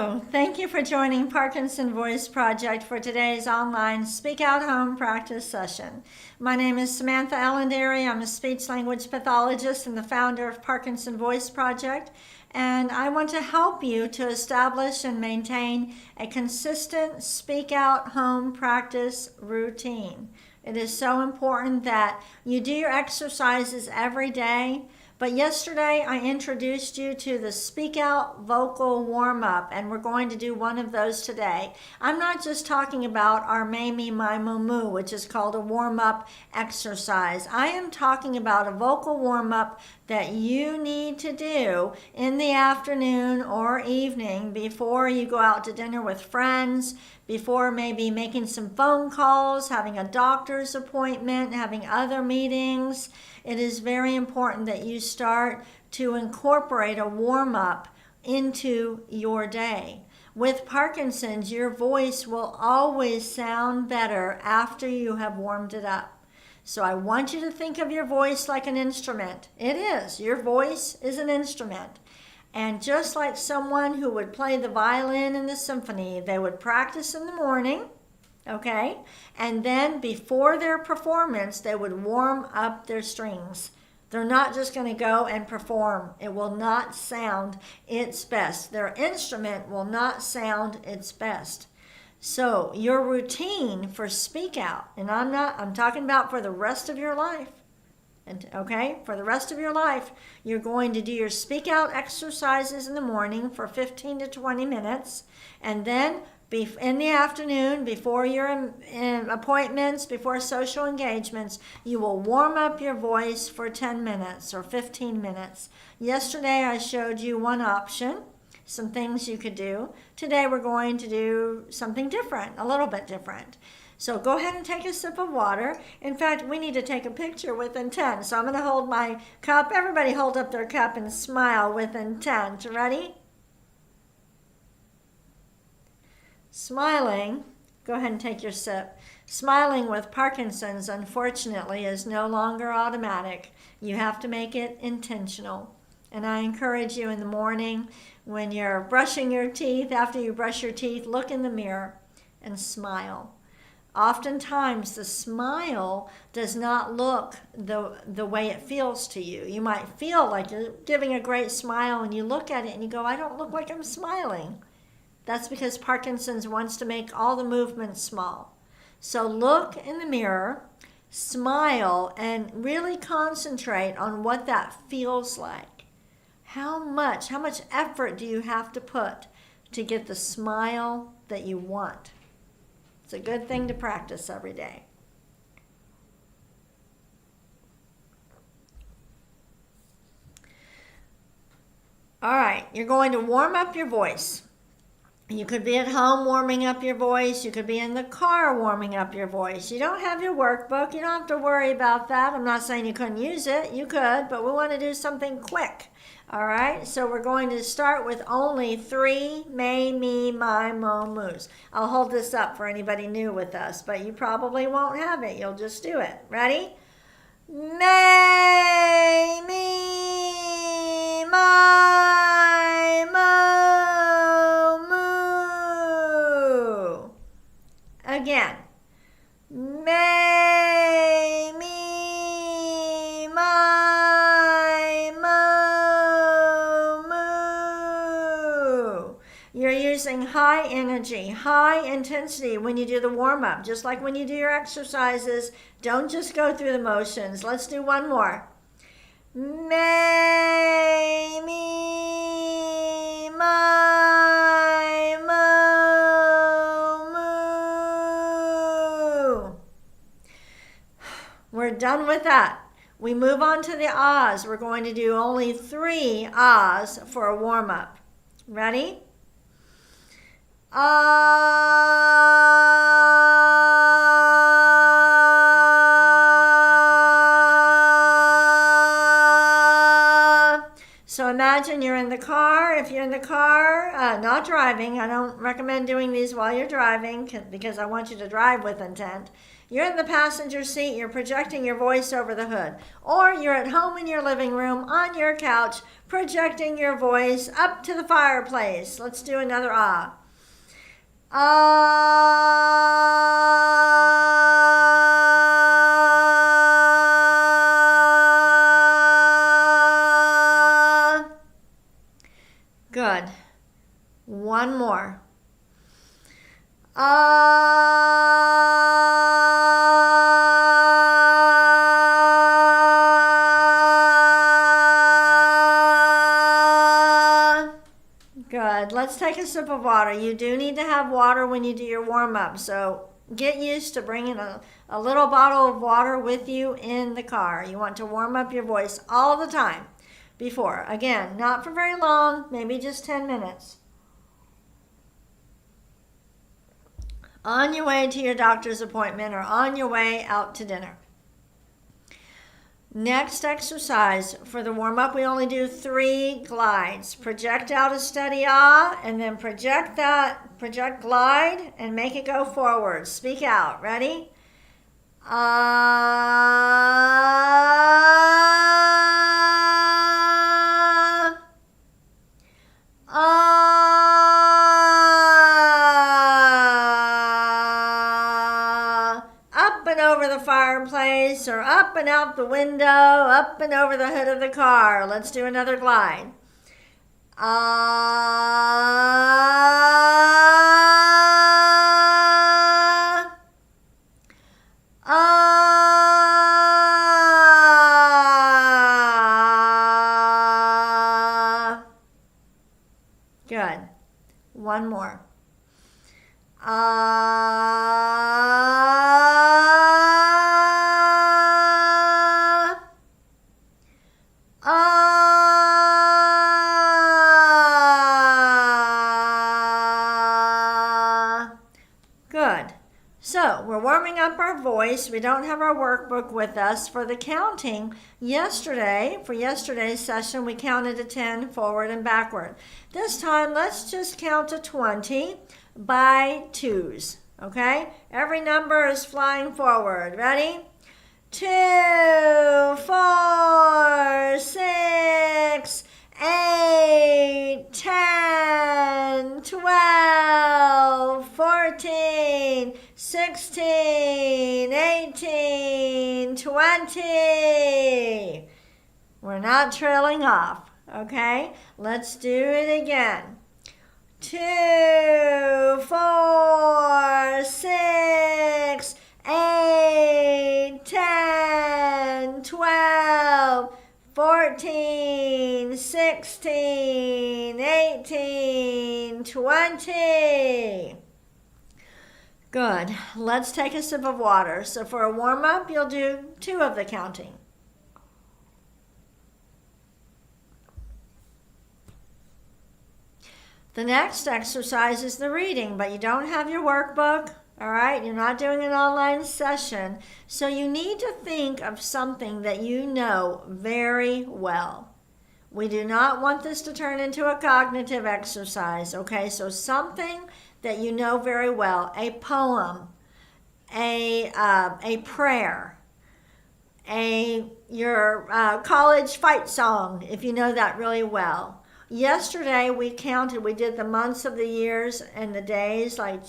Hello, thank you for joining Parkinson Voice Project for today's online Speak Out Home practice session. My name is Samantha Allenderry. I'm a speech language pathologist and the founder of Parkinson Voice Project, and I want to help you to establish and maintain a consistent Speak Out Home practice routine. It is so important that you do your exercises every day. But yesterday I introduced you to the Speak Out vocal warm-up, and we're going to do one of those today. I'm not just talking about our May Me My Moo Moo, which is called a warm-up exercise. I am talking about a vocal warm-up that you need to do in the afternoon or evening before you go out to dinner with friends, before maybe making some phone calls, having a doctor's appointment, having other meetings. It is very important that you start to incorporate a warm-up into your day. With Parkinson's, your voice will always sound better after you have warmed it up. So I want you to think of your voice like an instrument. It is. Your voice is an instrument. And just like someone who would play the violin in the symphony, they would practice in the morning, okay? And then before their performance, they would warm up their strings. They're not just going to go and perform. It will not sound its best. Their instrument will not sound its best. So your routine for Speak Out, and I'm talking about for the rest of your life. And okay, for the rest of your life, you're going to do your Speak Out exercises in the morning for 15 to 20 minutes. And then in the afternoon, before your appointments, before social engagements, you will warm up your voice for 10 minutes or 15 minutes. Yesterday, I showed you one option, some things you could do. Today, we're going to do something different, a little bit different. So go ahead and take a sip of water. In fact, we need to take a picture with intent. So I'm going to hold my cup. Everybody hold up their cup and smile with intent. Ready? Smiling. Go ahead and take your sip. Smiling with Parkinson's, unfortunately, is no longer automatic. You have to make it intentional. And I encourage you in the morning when you're brushing your teeth, after you brush your teeth, look in the mirror and smile. Oftentimes, the smile does not look the way it feels to you. You might feel like you're giving a great smile and you look at it and you go, I don't look like I'm smiling. That's because Parkinson's wants to make all the movements small. So look in the mirror, smile, and really concentrate on what that feels like. How much effort do you have to put to get the smile that you want? It's a good thing to practice every day. All right, you're going to warm up your voice. You could be at home warming up your voice. You could be in the car warming up your voice. You don't have your workbook. You don't have to worry about that. I'm not saying you couldn't use it. You could, but we want to do something quick. All right, so we're going to start with only 3 May, Me, My, Mo, Moos. I'll hold this up for anybody new with us, but you probably won't have it. You'll just do it. Ready? May, Me, My, Mo, Moo. Again. May, Me, My, Mo, Moo. You're using high energy, high intensity when you do the warm-up. Just like when you do your exercises, don't just go through the motions. Let's do one more. May, Me, My, Mo, Moo. We're done with that. We move on to the ahs. We're going to do only 3 ahs for a warm-up. Ready? So imagine you're in the car. If you're in the car, not driving, I don't recommend doing these while you're driving because I want you to drive with intent. You're in the passenger seat, you're projecting your voice over the hood. Or you're at home in your living room on your couch, projecting your voice up to the fireplace. Let's do another ah. Ah. Good. One more. Good. Let's take a sip of water. You do need to have water when you do your warm-up, so get used to bringing a little bottle of water with you in the car. You want to warm up your voice all the time before. Again, not for very long, maybe just 10 minutes. On your way to your doctor's appointment or on your way out to dinner. Next exercise for the warm-up, we only do 3 glides. Project out a steady ah, and then project glide, and make it go forward. Speak out. Ready? Ah. Ah. Up and over the fireplace, or up and out the window, up and over the hood of the car. Let's do another glide. Ah. Ah. Good. One more. Good. So we're warming up our voice. We don't have our workbook with us for the counting. For yesterday's session, we counted to 10 forward and backward. This time, let's just count to 20 by twos, okay? Every number is flying forward. Ready? 2, 4, 6, 8, 10, 12, 14, 16, 18, 20. We're not trailing off, okay? Let's do it again. 2, 4, 6, 8, 10, 12, 14, 16, 18, 20. Good. Let's take a sip of water. So for a warm-up, you'll do 2 of the counting. The next exercise is the reading, but you don't have your workbook, all right? You're not doing an online session, so you need to think of something that you know very well. We do not want this to turn into a cognitive exercise, okay? So something that you know very well, a poem, a prayer, your college fight song, if you know that really well. Yesterday we did the months of the years and the days, like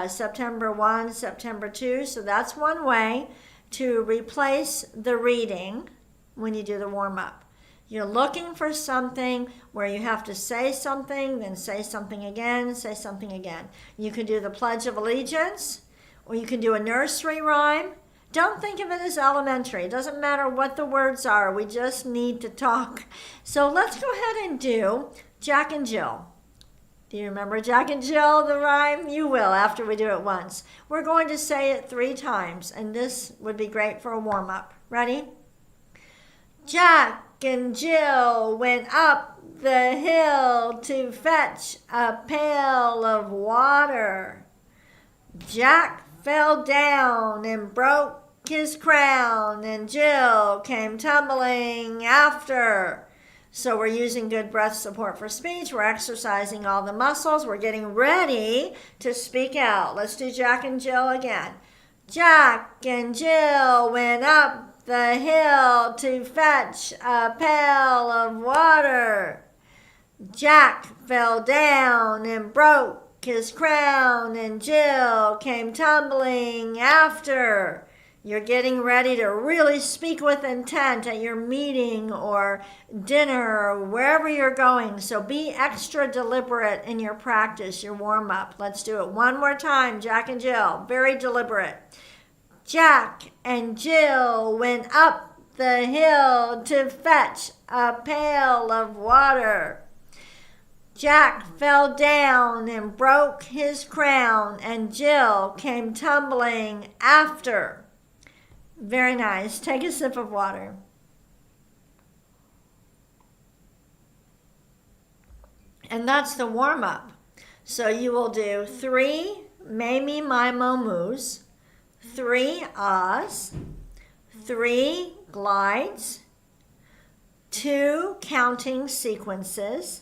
September 1, September 2. So that's one way to replace the reading when you do the warm-up. You're looking for something where you have to say something, then say something again, say something again. You can do the Pledge of Allegiance, or you can do a nursery rhyme. Don't think of it as elementary. It doesn't matter what the words are. We just need to talk. So let's go ahead and do Jack and Jill. Do you remember Jack and Jill, the rhyme? You will after we do it once. We're going to say it 3 times, and this would be great for a warm-up. Ready? Jack and Jill went up the hill to fetch a pail of water. Jack fell down and broke his crown, and Jill came tumbling after. So we're using good breath support for speech. We're exercising all the muscles. We're getting ready to speak out. Let's do Jack and Jill again. Jack and Jill went up the hill to fetch a pail of water. Jack fell down and broke his crown, and Jill came tumbling after. You're getting ready to really speak with intent at your meeting or dinner or wherever you're going. So be extra deliberate in your practice, your warm-up. Let's do it one more time, Jack and Jill. Very deliberate. Jack and Jill went up the hill to fetch a pail of water. Jack fell down and broke his crown, and Jill came tumbling after. Very nice. Take a sip of water. And that's the warm-up. So you will do 3 Mamie Mimo moos, 3 ahs, 3 glides, 2 counting sequences,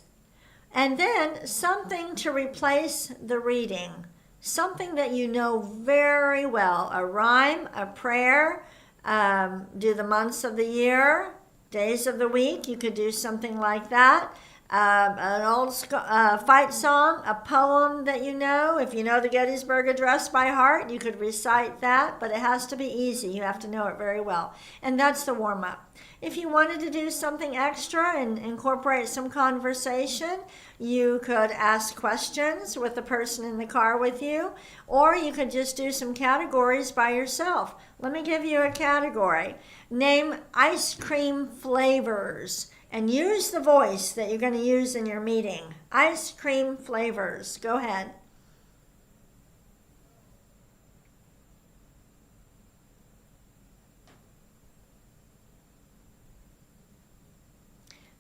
and then something to replace the reading. Something that you know very well, a rhyme, a prayer, do the months of the year, days of the week. You could do something like that. An old fight song, a poem that you know. If you know the Gettysburg Address by heart, you could recite that, but it has to be easy. You have to know it very well. And that's the warm-up. If you wanted to do something extra and incorporate some conversation, you could ask questions with the person in the car with you, or you could just do some categories by yourself. Let me give you a category. Name ice cream flavors and use the voice that you're going to use in your meeting. Ice cream flavors. Go ahead.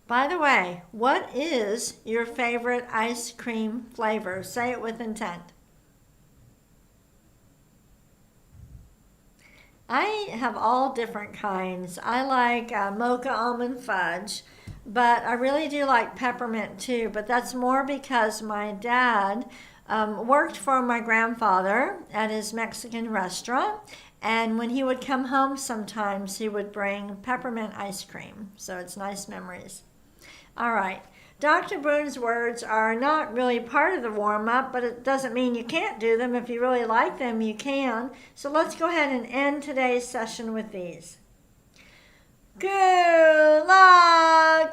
By the way, what is your favorite ice cream flavor? Say it with intent. I have all different kinds. I like mocha almond fudge, but I really do like peppermint too, but that's more because my dad worked for my grandfather at his Mexican restaurant, and when he would come home sometimes he would bring peppermint ice cream, so it's nice memories. All right, Dr. Boone's words are not really part of the warm-up, but it doesn't mean you can't do them. If you really like them, you can. So let's go ahead and end today's session with these. Gula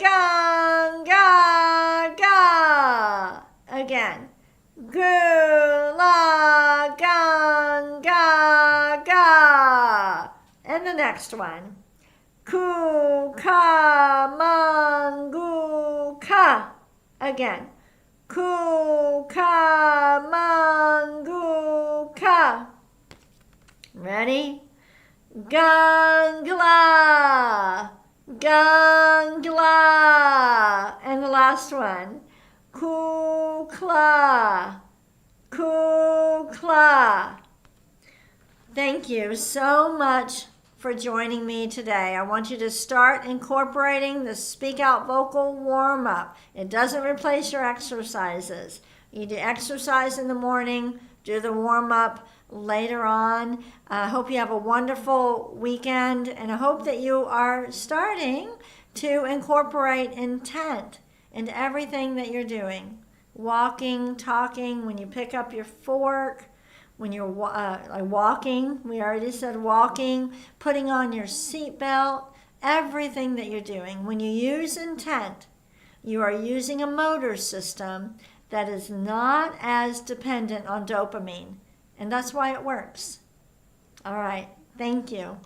ganga ga. Again. Gula ganga ga. And the next one. Kukamanguka. Again. Kukamanguka. Ready? Gangla. Gangla. And the last one. Kukla. Kukla. Thank you so much for joining me today. I want you to start incorporating the Speak Out Vocal warm-up. It doesn't replace your exercises. You do exercise in the morning, do the warm-up later on. I hope you have a wonderful weekend, and I hope that you are starting to incorporate intent into everything that you're doing. Walking, talking, when you pick up your fork, when you're walking, we already said walking, putting on your seatbelt, everything that you're doing. When you use intent, you are using a motor system that is not as dependent on dopamine. And that's why it works. All right. Thank you.